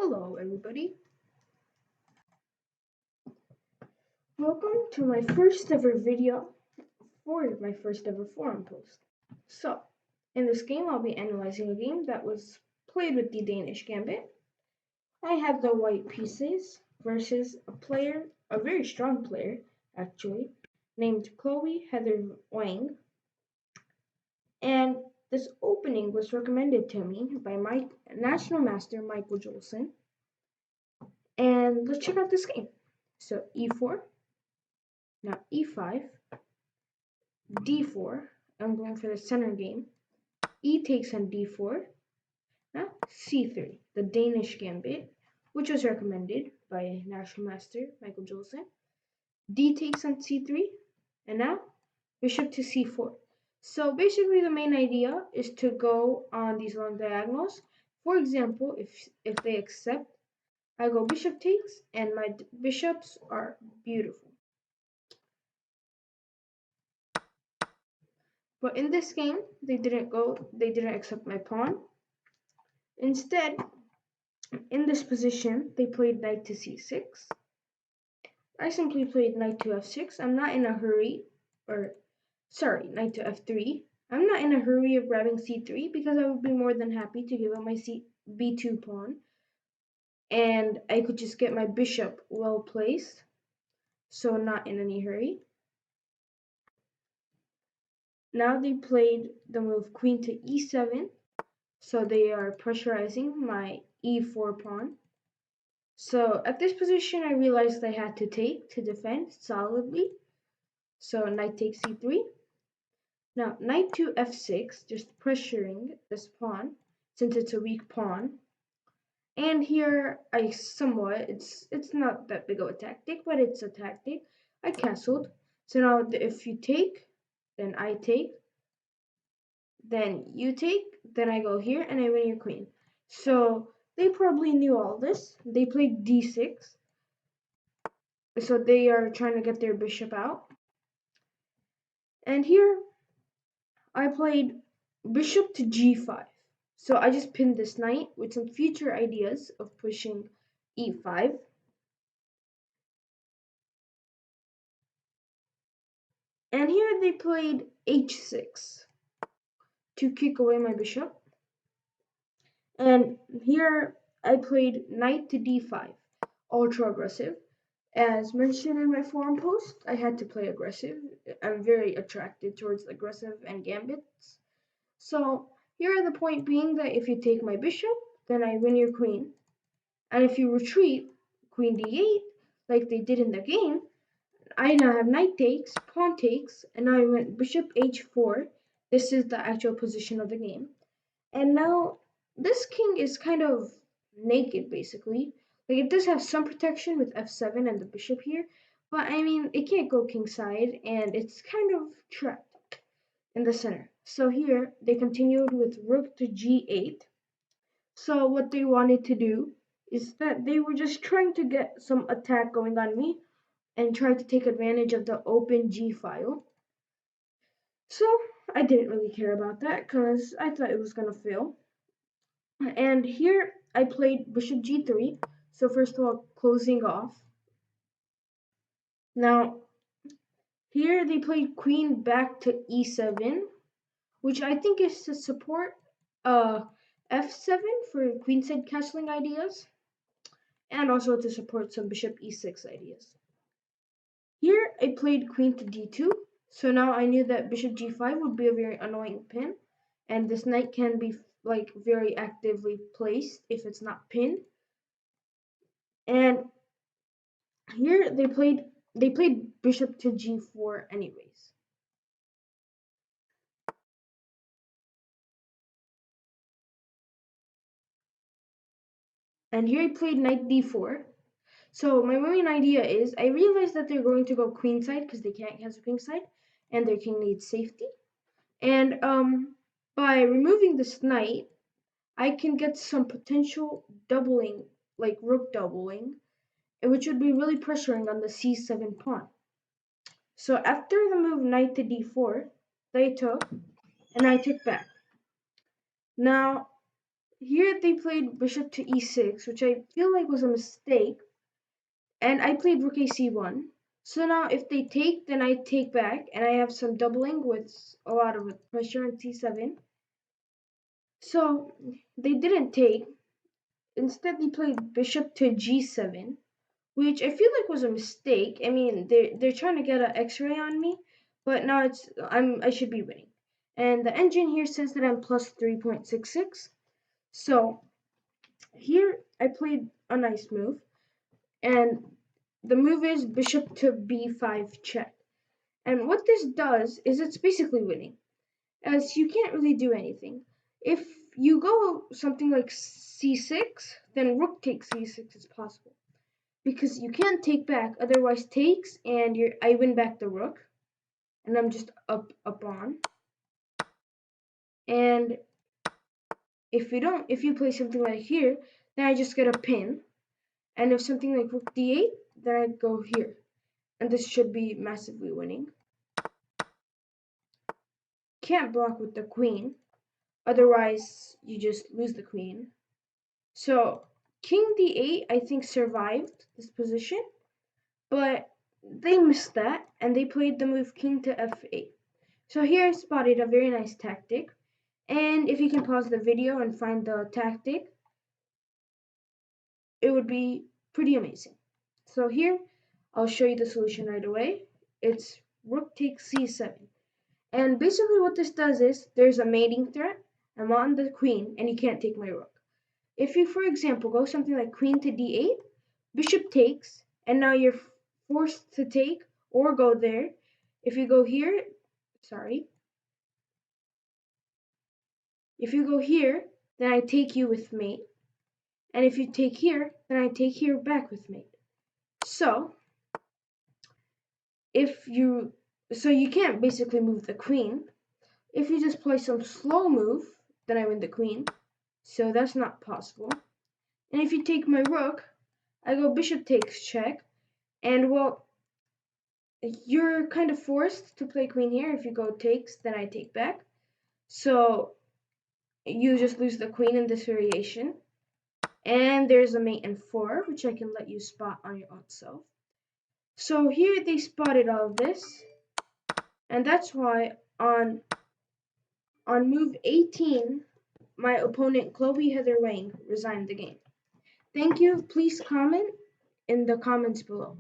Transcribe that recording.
Hello everybody, welcome to my first ever video for my first ever forum post. So, in this game I'll be analyzing a game that was played with the Danish Gambit. I have the white pieces versus a very strong player actually, named Chloe Heather Wang, and this opening was recommended to me by my national master Michael Jolson, and let's check out this game. So e4, now e5, d4. I'm going for the center game. E takes on d4. Now c3, the Danish gambit, which was recommended by national master Michael Jolson. D takes on c3, and now bishop to c4. So basically, the main idea is to go on these long diagonals. For example, if they accept, I go bishop takes, and my bishops are beautiful. But in this game, they didn't accept my pawn. Instead, in this position, they played knight to c6. I simply played knight to f6. I'm not in a hurry, knight to f3. I'm not in a hurry of grabbing c3 because I would be more than happy to give up my b2 pawn, and I could just get my bishop well placed, so not in any hurry. Now they played the move queen to e7, so they are pressurizing my e4 pawn. So at this position, I realized I had to take to defend solidly. So knight takes c3. Now knight to f6, just pressuring this pawn since it's a weak pawn. And here it's not that big of a tactic, but it's a tactic. I castled. So now if you take, then I take, then you take, then I go here and I win your queen. So they probably knew all this. They played d6. So they are trying to get their bishop out. And here I played bishop to g5. So I just pinned this knight with some future ideas of pushing e5. And here they played h6 to kick away my bishop. And here I played knight to d5, ultra aggressive. As mentioned in my forum post, I had to play aggressive. I'm very attracted towards aggressive and gambits. So here are the point being that if you take my bishop, then I win your queen. And if you retreat, queen d8, like they did in the game, I now have knight takes, pawn takes, and now I went bishop h4. This is the actual position of the game. And now this king is kind of naked, basically. Like, it does have some protection with f7 and the bishop here, but I mean, it can't go kingside, and it's kind of trapped in the center. So here, they continued with rook to g8. So what they wanted to do is that they were just trying to get some attack going on me and try to take advantage of the open g file. So I didn't really care about that because I thought it was going to fail. And here I played bishop g3. So first of all, closing off. Now here they played queen back to e7, which I think is to support f7 for queenside castling ideas, and also to support some bishop e6 ideas. Here I played queen to d2. So now I knew that bishop g5 would be a very annoying pin, and this knight can be like very actively placed if it's not pinned. And here they played bishop to g4 anyways. And here he played knight d4. So my main idea is I realized that they're going to go queenside because they can't cancel kingside, and their king needs safety. And by removing this knight, I can get some potential doubling, like rook doubling, which would be really pressuring on the c7 pawn. So after the move knight to d4, they took, and I took back. Now, here they played bishop to e6, which I feel like was a mistake, and I played rook a c1. So now if they take, then I take back, and I have some doubling with a lot of pressure on c7. So they didn't take. Instead, they played bishop to g7, which I feel like was a mistake. I mean, they're trying to get an X-ray on me, but now I should be winning. And the engine here says that I'm plus 3.66. So here I played a nice move, and the move is bishop to b5 check. And what this does is it's basically winning, as you can't really do anything. If you go something like c6, then rook takes c6 is possible, because you can't take back, otherwise takes, and I win back the rook, and I'm just up on. And if you play something like here, then I just get a pin, and if something like rook d8, then I go here, and this should be massively winning. Can't block with the queen, otherwise you just lose the queen. So king d8 I think survived this position, but they missed that, and they played the move king to f8. So here I spotted a very nice tactic, and if you can pause the video and find the tactic, it would be pretty amazing. So here, I'll show you the solution right away. It's rook takes c7. And basically what this does is, there's a mating threat, I'm on the queen, and you can't take my rook. If you, for example, go something like queen to d8, bishop takes, and now you're forced to take or go there. If you go here, if you go here, then I take you with mate. And if you take here, then I take here back with mate. So you can't basically move the queen. If you just play some slow move, then I win the queen. So that's not possible. And if you take my rook, I go bishop takes check. And well, you're kind of forced to play queen here. If you go takes, then I take back. So you just lose the queen in this variation. And there's a mate in 4, which I can let you spot on your own self. So here they spotted all of this, and that's why on move 18, my opponent Chloe Heather Wang resigned the game. Thank you. Please comment in the comments below.